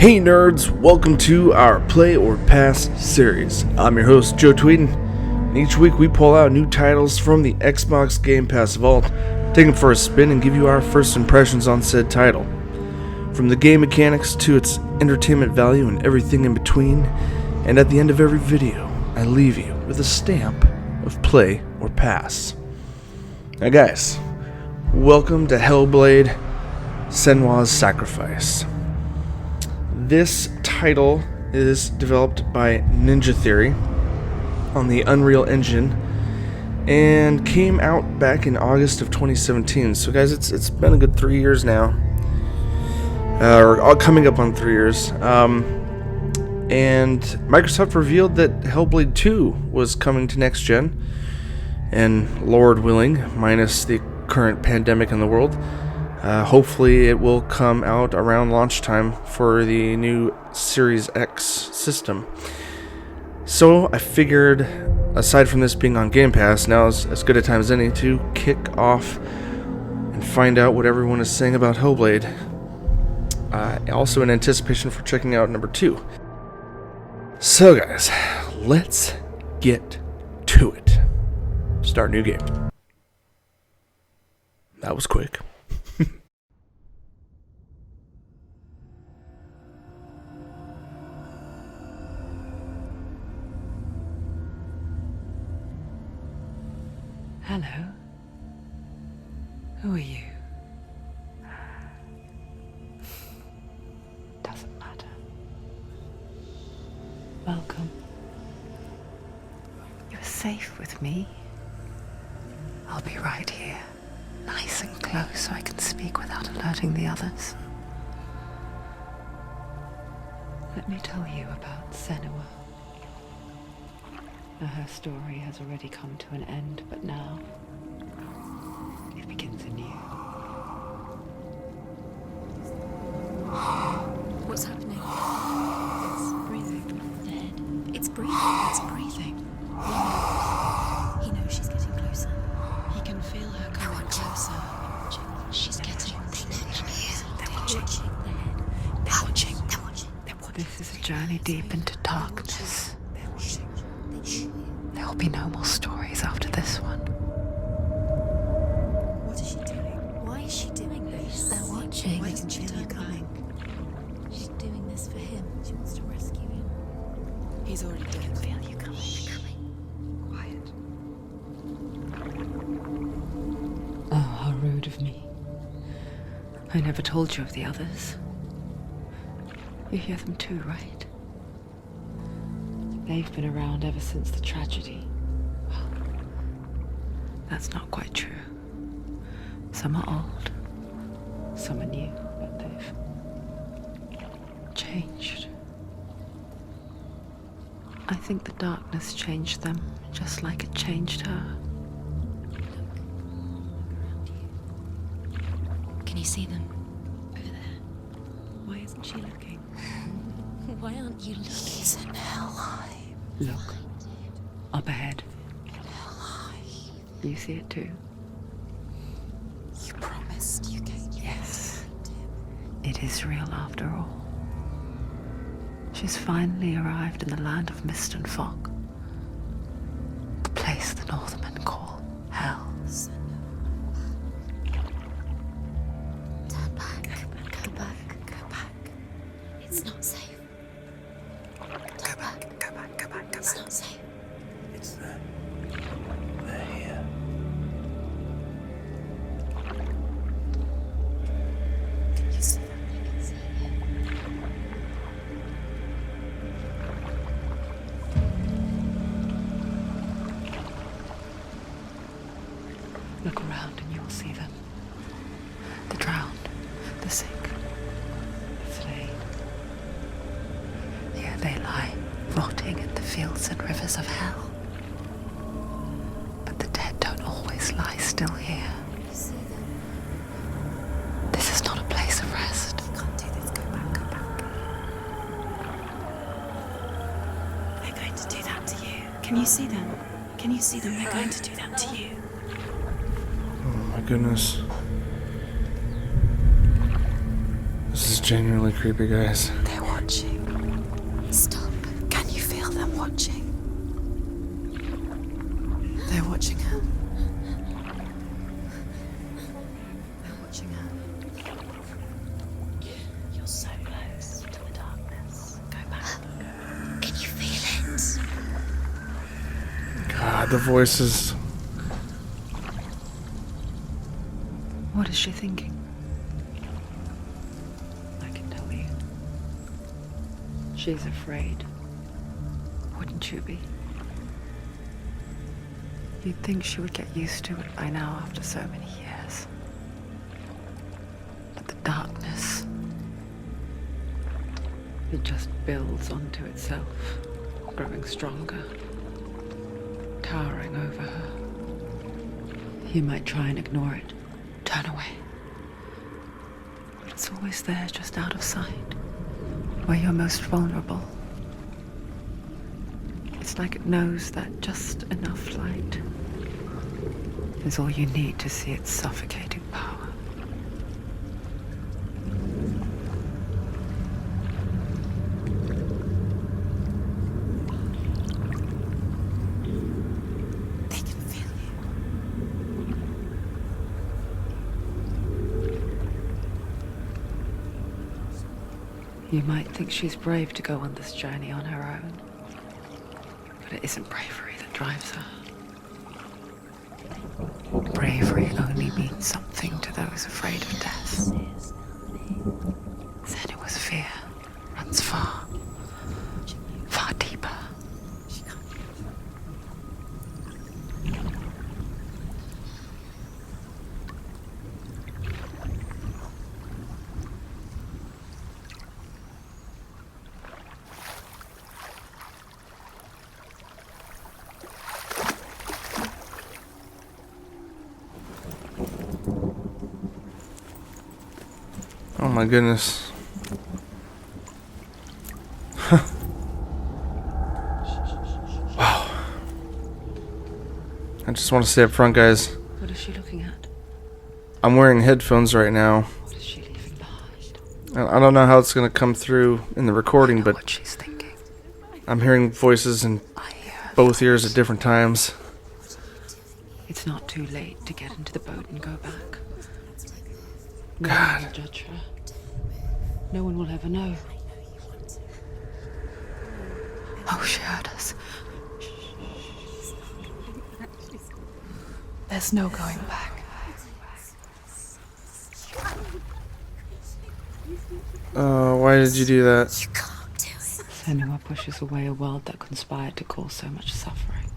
Hey nerds, welcome to our Play or Pass series. I'm your host, Joe Tweeden, and each week we pull out new titles from the Xbox Game Pass vault, take them for a spin, and give you our first impressions on said title. From the game mechanics to its entertainment value and everything in between, and at the end of every video, I leave you with a stamp of Play or Pass. Now guys, welcome to Hellblade, Senua's Sacrifice. This title is developed by Ninja Theory on the Unreal Engine and came out back in August of 2017. So guys, it's been a good 3 years now, or coming up on 3 years. And Microsoft revealed that Hellblade 2 was coming to next gen, and Lord willing, minus the current pandemic in the world, hopefully it will come out around launch time for the new Series X system. So I figured, aside from this being on Game Pass, now is as good a time as any to kick off and find out what everyone is saying about Hellblade. Also in anticipation for checking out number 2. So guys, let's get to it. Start new game. That was quick. Hello. Who are you? Doesn't matter. Welcome. You're safe with me. I'll be right here, nice and close so I can speak without alerting the others. Let me tell you about Senua. Her story has already come to an end, but now it begins anew. What's happening? It's breathing. Dead. It's breathing. It's breathing. He knows she's getting closer. He can feel her coming closer. She's getting. They're watching. They're watching. They're watching. This is a journey deep into darkness. There will be no more stories after this one. What is she doing? Why is she doing this? They're watching. Why doesn't she feel you coming? She's doing this for him. She wants to rescue him. He's already doing it. Feel you coming. Quiet. Oh, how rude of me. I never told you of the others. You hear them too, right? They've been around ever since the tragedy. Well, that's not quite true. Some are old, some are new, but they've changed. I think the darkness changed them, just like it changed her. Look around you. Can you see them? Over there. Why isn't she looking? Why aren't you looking? He's in hell. Look, up ahead. You see it too? You promised you gave me. Yes. It is real after all. She's finally arrived in the land of mist and fog. The place the Northmen call Hell. Turn back. Go back. Go back. It's not safe. Go back. It's not safe. It's them. They're here. Can you see them? I can see it. Look around and you will see them. The drowned, the sick, the slain. Here they lie, rotting in the fields and rivers of hell. But the dead don't always lie still here. You see them? This is not a place of rest. You can't do this. Go back. They're going to do that to you. Can you see them? Can you see them? They're going to do that to you. Oh my goodness. This is genuinely creepy, guys. They're watching. watching. Stop. Can you feel them watching? They're watching her. They're watching her. You're so close to the darkness. Go back. Can you feel it? God, the voices. What is she thinking? I can tell you. She's afraid. Wouldn't you be? You'd think she would get used to it by now after so many years. But the darkness, it just builds onto itself, growing stronger, towering over her. You might try and ignore it, turn away. But it's always there, just out of sight, where you're most vulnerable. It's like it knows that just enough light is all you need to see its suffocating power. They can feel you. You might think she's brave to go on this journey on her own, but it isn't bravery that drives her. Bravery only means something to those afraid of death. Senua's fear runs far, far deeper. Oh my goodness. Wow. I just want to say up front, guys, What is she looking at? I'm wearing headphones right now. What is she leaving behind? I don't know how it's going to come through in the recording, but What she's thinking. I'm hearing voices in I hear her. both ears at different times. It's not too late to get into the boat and go back. No God. one will judge her. No one will ever know. Oh, she heard us. There's no going back. Why did you do that? You can't do it. Senua pushes away a world that conspired to cause so much suffering.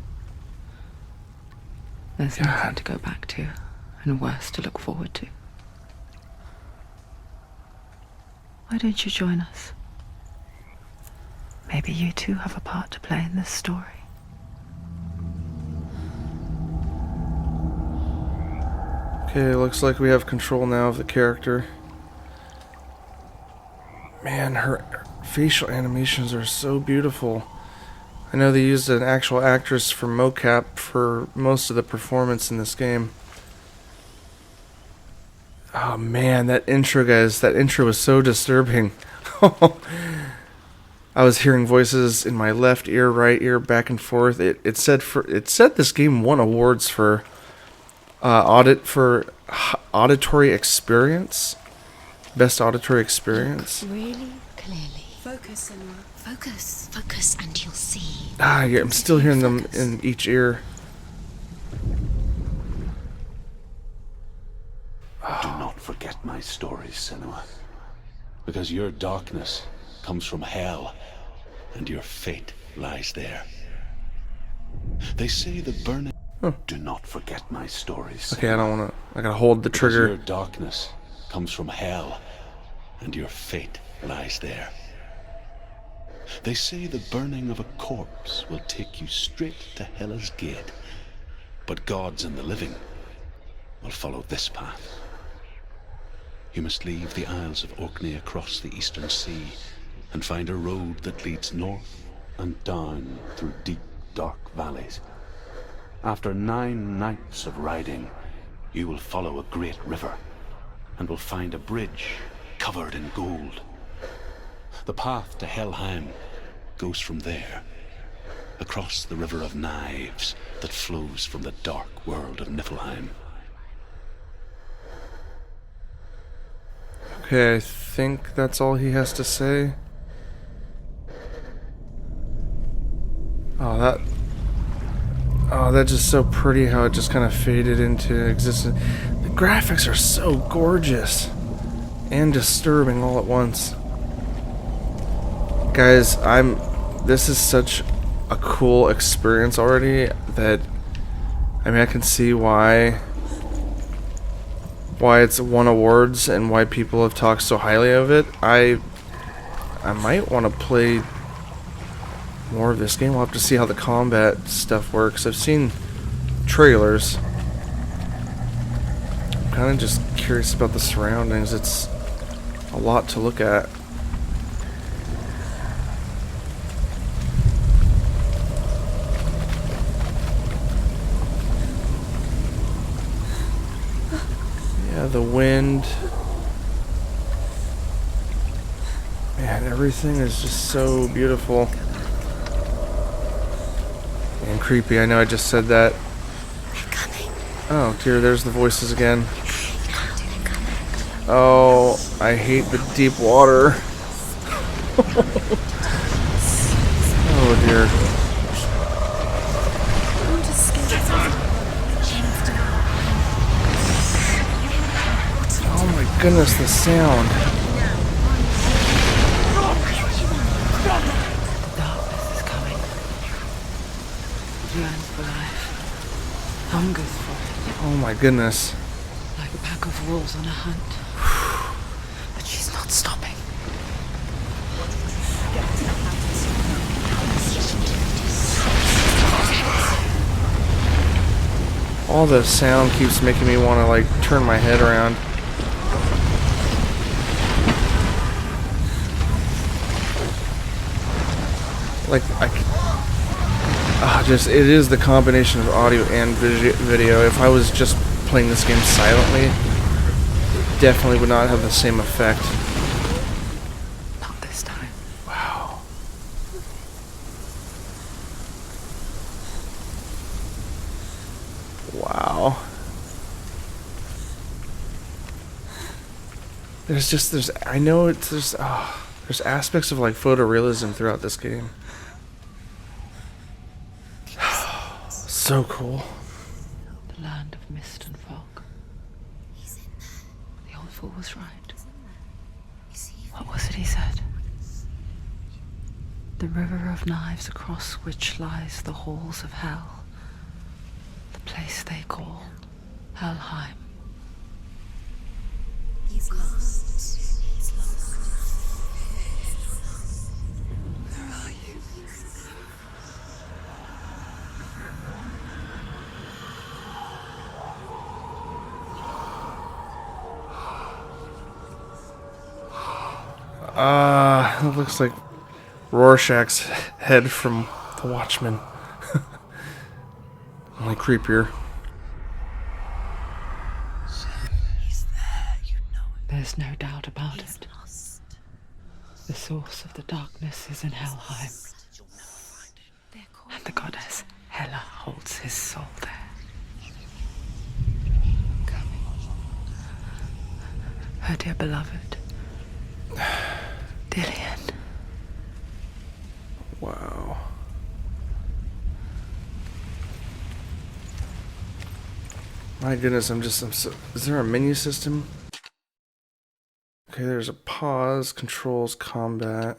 There's nothing to go back to, and worse to look forward to. Why don't you join us? Maybe you too have a part to play in this story. Okay, looks like we have control now of the character. Man, her facial animations are so beautiful. I know they used an actual actress for mocap for most of the performance in this game. Oh man, that intro, guys, that intro was so disturbing. I was hearing voices in my left ear, right ear, back and forth. It said this game won awards for auditory experience, best auditory experience. Really clearly. Focus, Senua. Focus. Focus and you'll see. Ah, yeah, I'm still hearing them in each ear. Do not forget my stories, Senua, because your darkness comes from hell, and your fate lies there. They say the burning... Do not forget my stories, Okay, I don't want to... I gotta hold the because trigger. your darkness comes from hell, and your fate lies there. They say the burning of a corpse will take you straight to Hela's gate, but gods and the living will follow this path. You must leave the Isles of Orkney across the eastern sea and find a road that leads north and down through deep, dark valleys. After 9 nights of riding, you will follow a great river and will find a bridge covered in gold. The path to Helheim goes from there, across the river of knives that flows from the dark world of Niflheim. Okay, I think that's all he has to say. Oh, that's just so pretty how it just kind of faded into existence. The graphics are so gorgeous and disturbing all at once. Guys, this is such a cool experience already that, I mean, I can see why it's won awards and why people have talked so highly of it. I might want to play more of this game. We'll have to see how the combat stuff works. I've seen trailers. I'm kind of just curious about the surroundings. It's a lot to look at. Yeah, the wind. Man, everything is just so beautiful. And creepy. I know I just said that. Oh dear, there's the voices again. Oh, I hate the deep water. Oh dear. Oh my goodness, the sound. Yearns for life, hungers for it, Oh my goodness. like a pack of wolves on a hunt. But she's not stopping. All the sound keeps making me want to like turn my head around. Like it is the combination of audio and video. If I was just playing this game silently, it definitely would not have the same effect. Not this time. Wow. Wow. There's aspects of like photorealism throughout this game. So cool. The land of mist and fog. The old fool was right. What was it he said? The river of knives across which lies the halls of hell. The place they call Helheim. He's lost. He's lost. Where are you? It looks like Rorschach's head from The Watchmen. Only creepier. He's there, you know it. There's no doubt about He's it. lost. The source of the darkness is in Helheim, They're called and the goddess Hela holds his soul there. Her dear beloved, Dillian. Wow. My goodness, I'm so... Is there a menu system? Okay, there's a pause, controls, combat,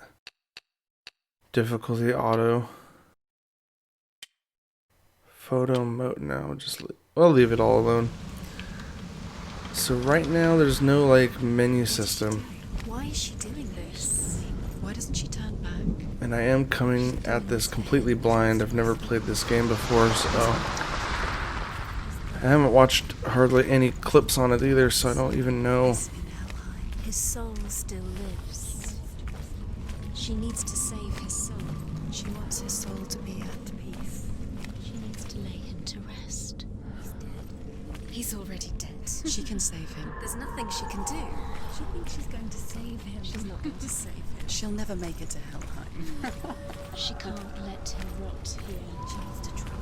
difficulty, auto, photo mode. No, I'll leave it all alone. So right now, there's no like menu system, Why is she doing this? Why doesn't she turn back? and I am coming at this completely blind. I've never played this game before, so I haven't watched hardly any clips on it either, so I don't even know. In Helheim, his soul still lives. She needs to save his soul. She wants his soul to be at peace. She needs to lay him to rest. He's dead. He's already dead. She can save him. There's nothing she can do. She thinks she's going to save him. She's not going to save him. She'll never make it to Helheim. She can't let him rot here. She needs to try.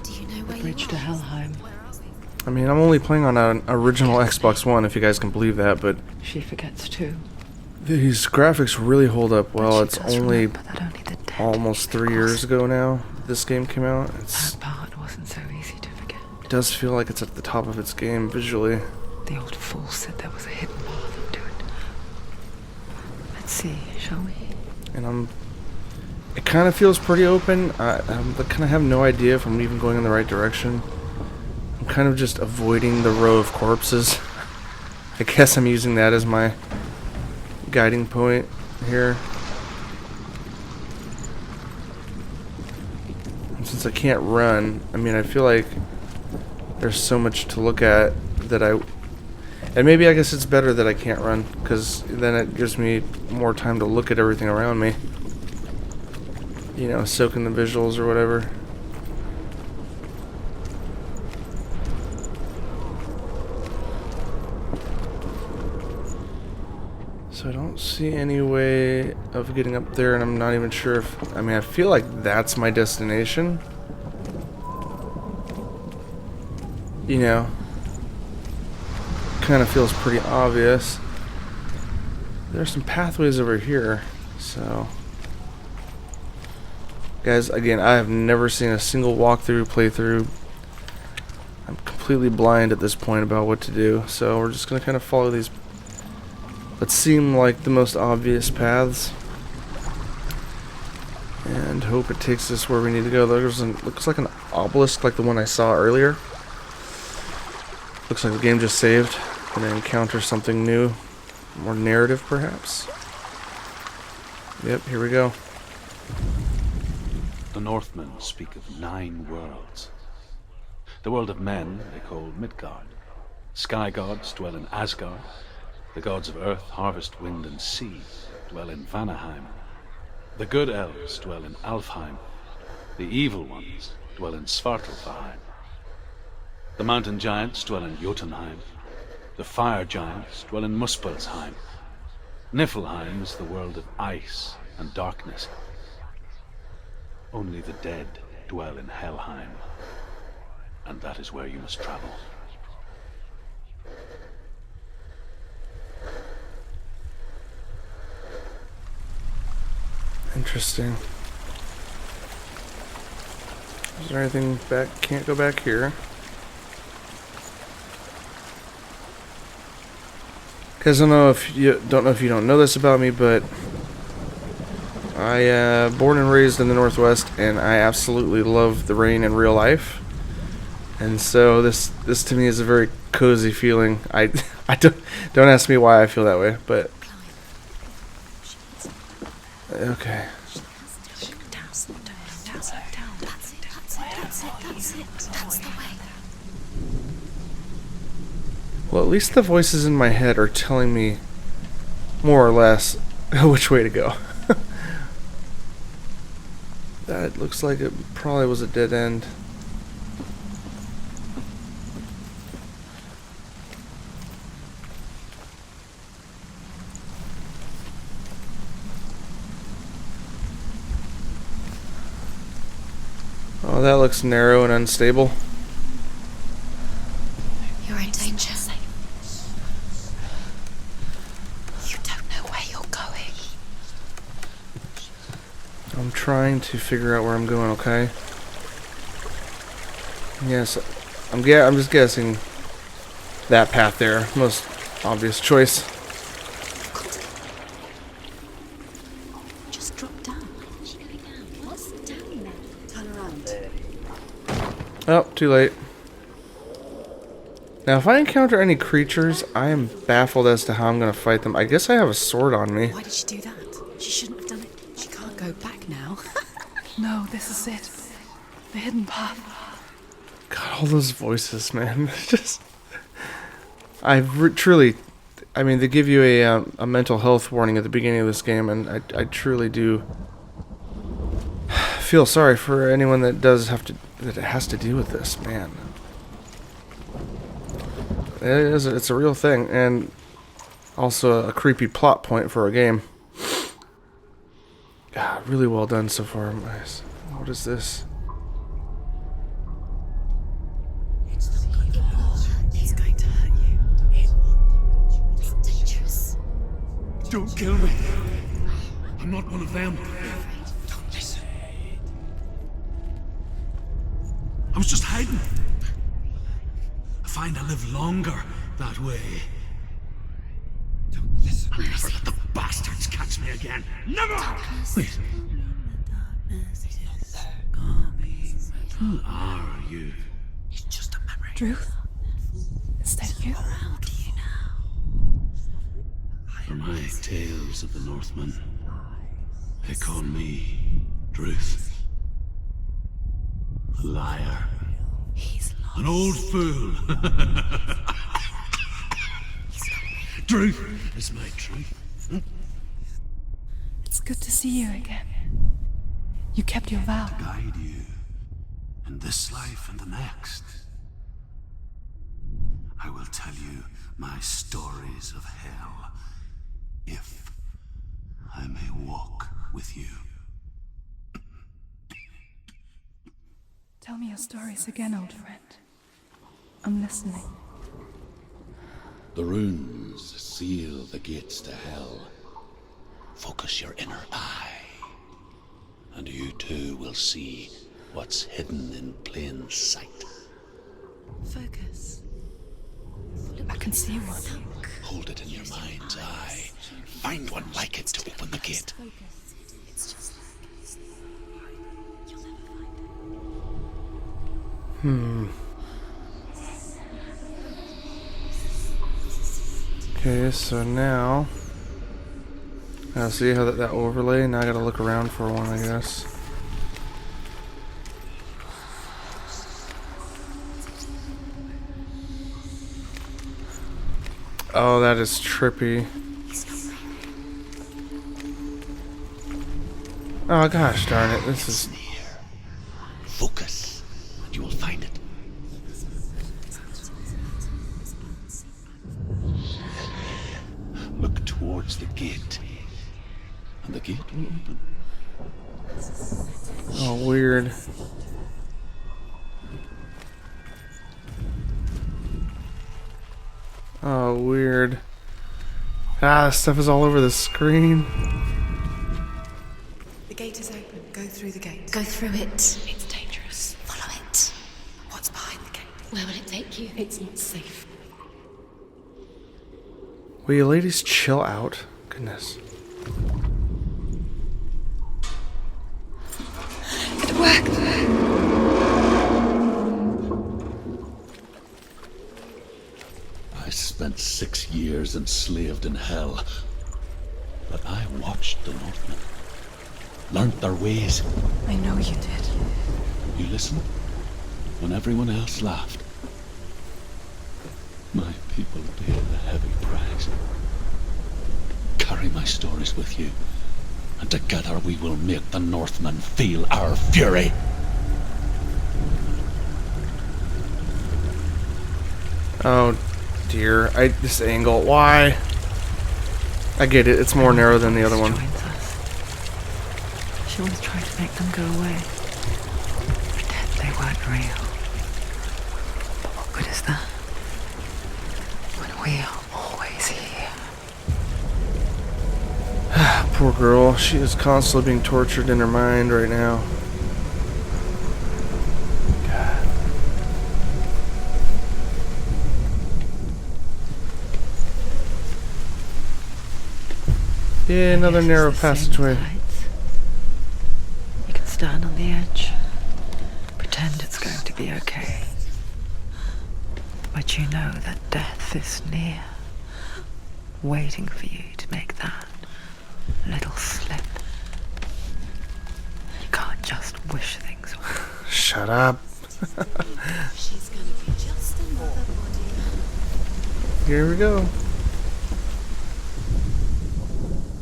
Do you know where you Bridge to are? Helheim. I mean, I'm only playing on an original Xbox One, if you guys can believe that, but She forgets too. these graphics really hold up well. But It's she does only remember that only the dead almost 3 cross. years ago now this game came out. That part wasn't so easy to forget. It does feel like it's at the top of its game visually. The old fool said there was a hidden path into it. Let's see, shall we? And it kind of feels pretty open. I kind of have no idea if I'm even going in the right direction. I'm kind of just avoiding the row of corpses. I guess I'm using that as my guiding point here. And since I can't run, I mean, I feel like there's so much to look at that and maybe I guess it's better that I can't run, because then it gives me more time to look at everything around me. You know, soak in the visuals or whatever. So I don't see any way of getting up there, and I'm not even sure if... I mean, I feel like that's my destination. You know, kind of feels pretty obvious. There's some pathways over here, so... Guys, again, I have never seen a single walkthrough, playthrough. I'm completely blind at this point about what to do, so we're just going to kind of follow these that seem like the most obvious paths and hope it takes us where we need to go. Looks like an obelisk like the one I saw earlier. Looks like the game just saved. Gonna encounter something new. More narrative, perhaps. Yep, here we go. The Northmen speak of 9 worlds. The world of men they call Midgard. Sky gods dwell in Asgard. The gods of earth, harvest, wind, and sea dwell in Vanaheim. The good elves dwell in Alfheim. The evil ones dwell in Svartalfheim. The mountain giants dwell in Jotunheim. The fire giants dwell in Muspelheim. Niflheim is the world of ice and darkness. Only the dead dwell in Helheim, and that is where you must travel. Interesting. Is there anything back? Can't go back here. Guys, I don't know if you don't know this about me, but I born and raised in the Northwest, and I absolutely love the rain in real life. And so this to me is a very cozy feeling. I don't ask me why I feel that way, but okay. That's the way. Well, at least the voices in my head are telling me more or less which way to go. That looks like it probably was a dead end. Oh, that looks narrow and unstable. You're in danger. You don't know where you're going. I'm trying to figure out where I'm going, okay? Yes, I'm just guessing that path there. Most obvious choice. Just drop down. She's going down. What's down there? Turn around. Oh, too late. Now, if I encounter any creatures, I am baffled as to how I'm going to fight them. I guess I have a sword on me. Why did she do that? She shouldn't have done it. She can't go back now. No, this is it. The hidden path. God, all those voices, man. Just... truly... I mean, they give you a mental health warning at the beginning of this game, and I truly do feel sorry for anyone that has to deal with this, man. It is. It's a real thing, and also a creepy plot point for a game. God, really well done so far. Nice. What is this? It's going to hurt you. It's dangerous. Don't kill me. I'm not one of them. Don't listen. I was just hiding. I find I live longer that way. Don't listen. I'll never let the bastards catch me again. Never! Wait. Who are you? It's just a memory. Druth? Is that you? How do you know? For my tales of the Northmen, they call me Druth. A liar. He's lost. An old fool. Truth is my truth. It's good to see you again. You kept your vow. Guide you in this life and the next. I will tell you my stories of hell, if I may walk with you. Tell me your stories again, old friend. I'm listening. The runes seal the gates to hell. Focus your inner eye, and you too will see what's hidden in plain sight. Focus. I can see one. Hold it in your mind's eye. Find one like it to open the gate. Focus. It's just like you'll never find it. Okay, so now I see how that overlay. Now I gotta look around for one, I guess. Oh, that is trippy. Oh gosh darn it, this is... Focus, and you will find it. Look towards the gate, and the gate will open. Oh, weird. Oh, weird. Ah, this stuff is all over the screen. The gate is open. Go through the gate. Go through it. It's dangerous. Follow it. What's behind the gate? Where will it take you? It's not safe. Will you ladies chill out? Goodness. It worked! I spent 6 years enslaved in hell, but I watched the Northmen, learnt their ways. I know you did. You listened when everyone else laughed. My people paid a heavy price. Carry my stories with you, and together we will make the Northmen feel our fury. Oh dear, this angle, why? I get it, it's more narrow than the other one. Joins us. She always tried to make them go away. Pretend they weren't real. But what good is that? When we are always here. Poor girl, she is constantly being tortured in her mind right now. God. Yeah, another narrow passageway. You can stand on the edge, pretend it's going to be okay. But you know that death is near, waiting for you to make that little slip. You can't just wish things away. Shut up. She's gonna be just another body. Here we go.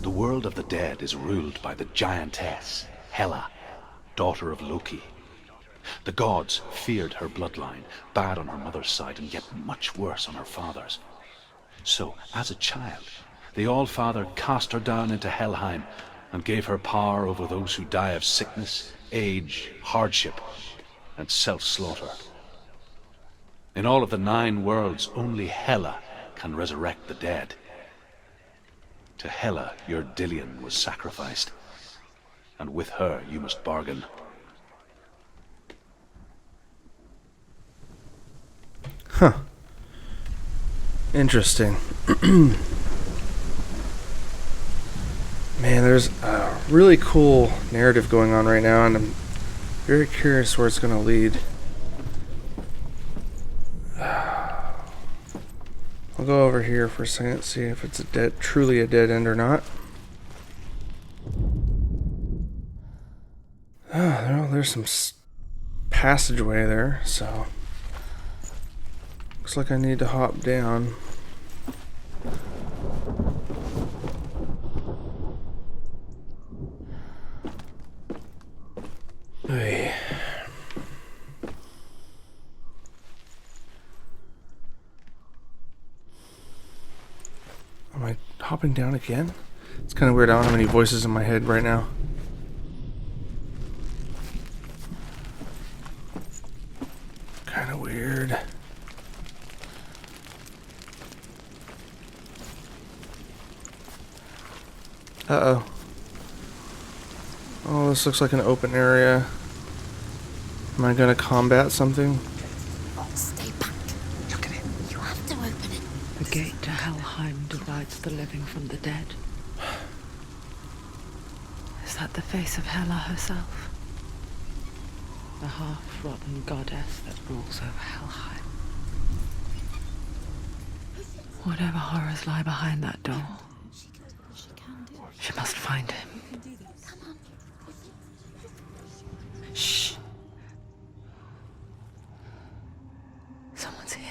The world of the dead is ruled by the giantess, Hela, daughter of Loki. The gods feared her bloodline, bad on her mother's side and yet much worse on her father's. So, as a child, the All-Father cast her down into Helheim and gave her power over those who die of sickness, age, hardship, and self-slaughter. In all of the 9 worlds, only Hela can resurrect the dead. To Hela, your Dillion was sacrificed, and with her you must bargain. Huh. Interesting. Man, there's a really cool narrative going on right now, and I'm very curious where it's going to lead. I'll go over here for a second, see if it's truly a dead end or not. Oh, there's some passageway there, so looks like I need to hop down. Hey. Am I hopping down again? It's kind of weird. I don't have any voices in my head right now. Kind of weird. Uh-oh. Oh, this looks like an open area. Am I gonna combat something? Stay back. Look at it. You have to open it. The gate to Helheim divides the living from the dead. Is that the face of Hela herself? The half-rotten goddess that rules over Helheim. Whatever horrors lie behind that door, she must find him. Shh. Someone's here.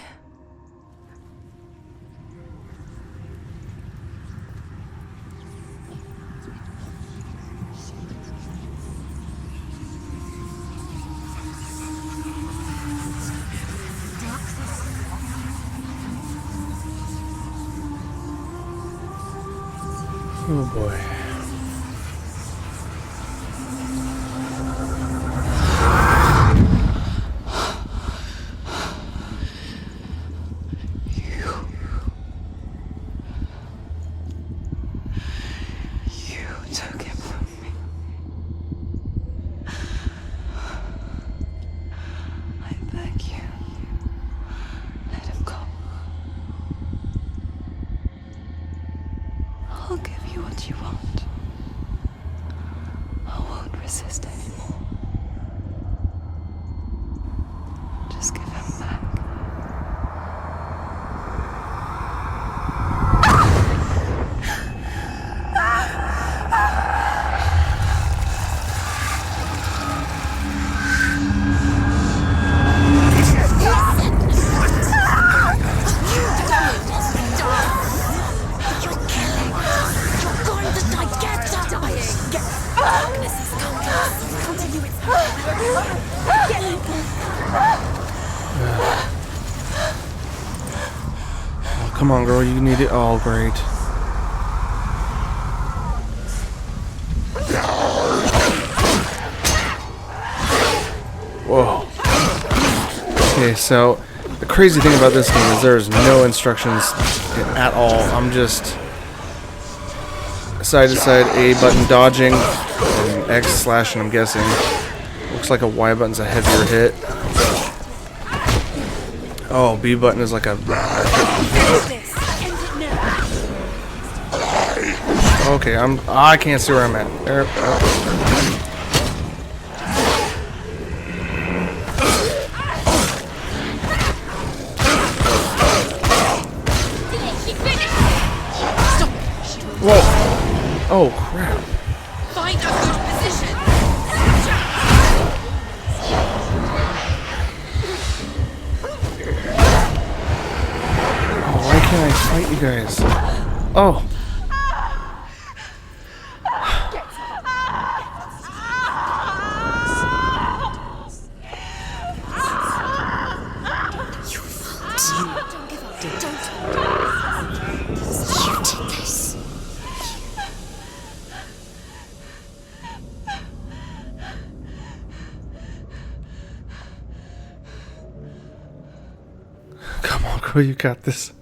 Oh boy. You took him from me. I beg you, let him go. I'll give you what you want. I won't resist anymore. Just give him back. Oh, come on, girl, you need it. Oh, great. Whoa. Okay, so the crazy thing about this game is there's no instructions at all. I'm just side to side A button dodging and X slashing, I'm guessing. Looks like a Y button's a heavier hit. Oh, B button is like a... Okay, I can't see where I'm at. There, Whoa! Oh crap! Find a good position. Oh, why can't I fight you guys? Oh! on, girl, you got this.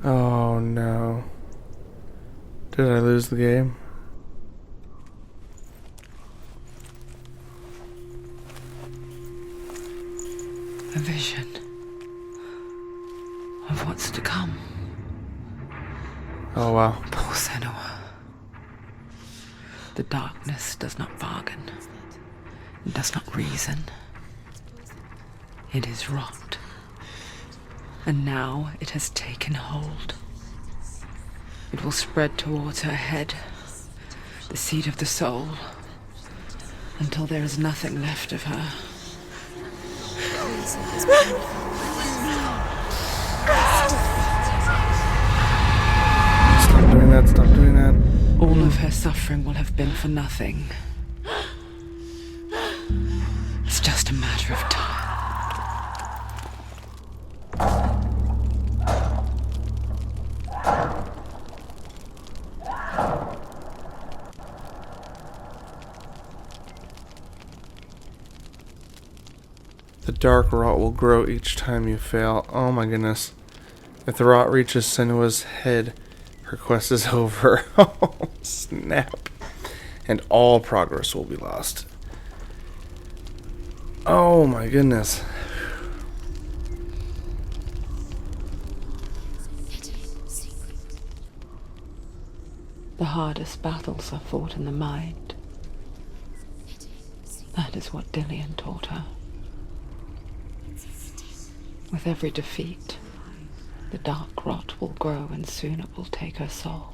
Oh no. Did I lose the game? A vision of what's to come. Oh wow. Poor Senua. The darkness does not bargain. It does not reason. It is rot. And now it has taken hold. It will spread towards her head, the seat of the soul, until there is nothing left of her. Stop doing that, stop doing that. All of her suffering will have been for nothing. It's just a matter of time. The dark rot will grow each time you fail. Oh my goodness. If the rot reaches Senua's head, her quest is over. Oh, snap. And all progress will be lost. Oh my goodness. The hardest battles are fought in the mind. That is what Dillian taught her. With every defeat, the dark rot will grow and soon it will take her soul.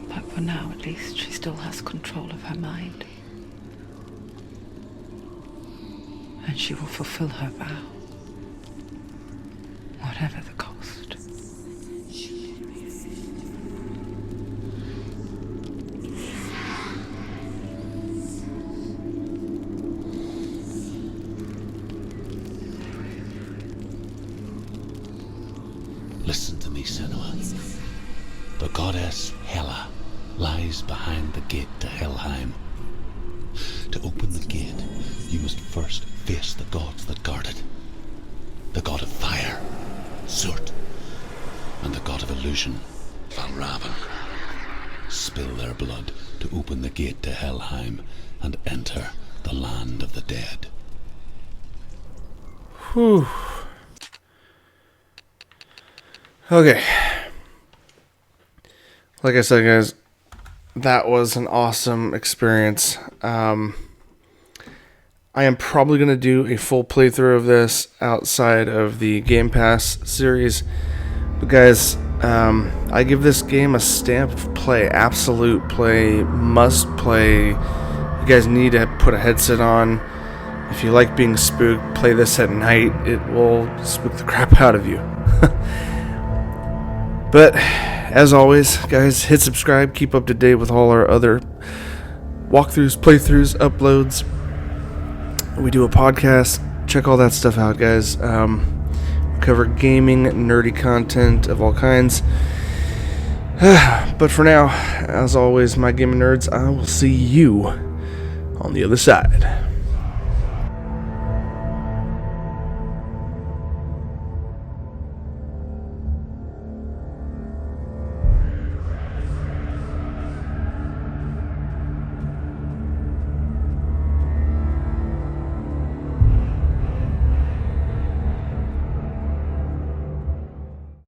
But for now, at least, she still has control of her mind. And she will fulfill her vow, whatever the cost. Listen to me, Senua. The goddess Hela lies behind the gate to Helheim. To open the gate, you must first face the gods that guard it. The god of fire, Surt, and the god of illusion, Valravan. Spill their blood to open the gate to Helheim and enter the land of the dead. Whew. Okay. Like I said, guys, that was an awesome experience. I am probably going to do a full playthrough of this outside of the Game Pass series. But guys, I give this game a stamp of play, absolute play, must play. You guys need to put a headset on. If you like being spooked, play this at night. It will spook the crap out of you. But, as always, guys, hit subscribe. Keep up to date with all our other walkthroughs, playthroughs, uploads. We do a podcast. Check all that stuff out, guys. We cover gaming, nerdy content of all kinds. But for now, as always, my gaming nerds, I will see you on the other side.